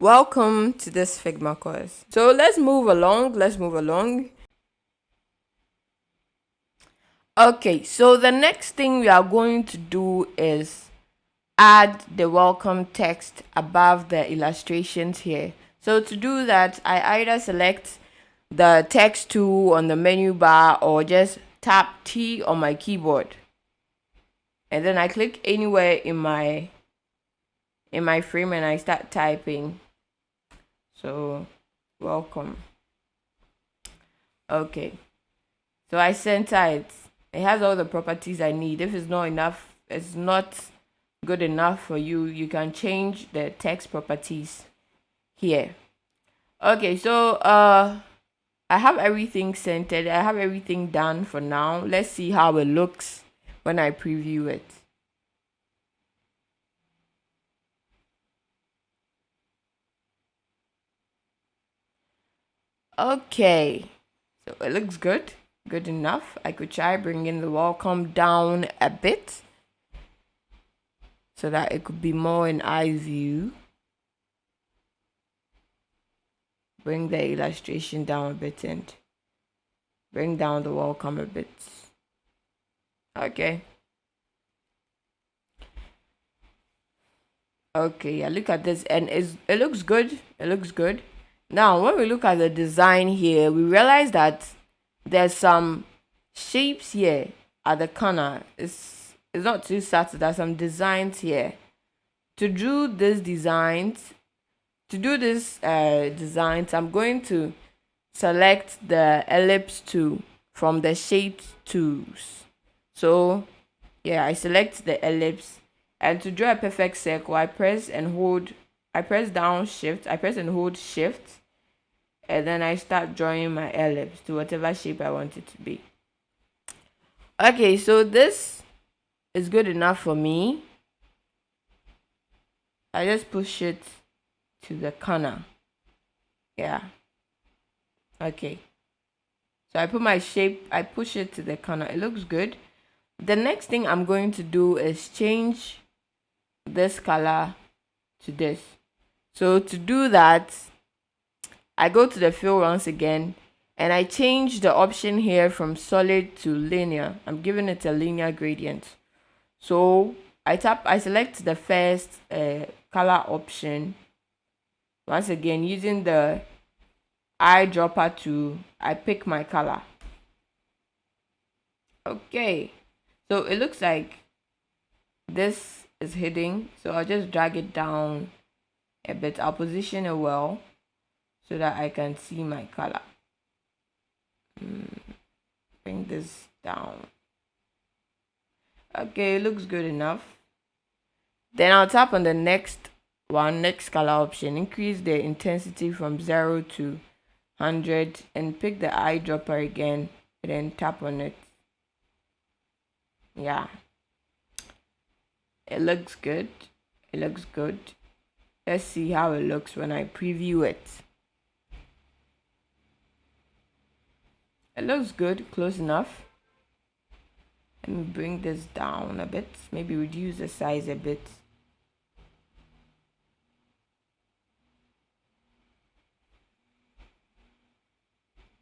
Welcome to this Figma course. So let's move along. Okay, so the next thing we are going to do is add the welcome text above the illustrations here. So to do that, I either select the text tool on the menu bar or just tap T on my keyboard. And then I click anywhere in my frame and I start typing. So welcome. Okay. So I center it. It has all the properties I need. If it's not enough, it's not good enough for you, you can change the text properties here. Okay, so I have everything centered. I have everything done for now. Let's see how it looks when I preview it. Okay, so it looks good enough. I could try bringing the welcome down a bit so that it could be more in eye view. Bring the illustration down a bit and bring down the welcome a bit. Okay. Okay, yeah, look at this, and it looks good. It looks good. Now, when we look at the design here, we realize that there's some shapes here at the corner. It's not too subtle. There's some designs here. To do these designs, I'm going to select the ellipse tool from the shape tools. So, yeah, I select the ellipse. And to draw a perfect circle, I press and hold shift, and then I start drawing my ellipse to whatever shape I want it to be. Okay, so this is good enough for me. I just push it to the corner. Yeah. Okay. So I put my shape, I push it to the corner. It looks good. The next thing I'm going to do is change this color to this. So to do that, I go to the fill once again and I change the option here from solid to linear. I'm giving it a linear gradient. So I select the first color option. Once again, using the eyedropper tool, I pick my color. Okay, so it looks like this is hidden, so I'll just drag it down a bit. I'll position it well so that I can see my color. Bring this down. Okay, it looks good enough. Then I'll tap on the next color option, increase the intensity from 0 to 100 and pick the eyedropper again and then tap on it. Yeah, it looks good. Let's see how it looks when I preview it. It looks good, close enough. Let me bring this down a bit, maybe reduce the size a bit.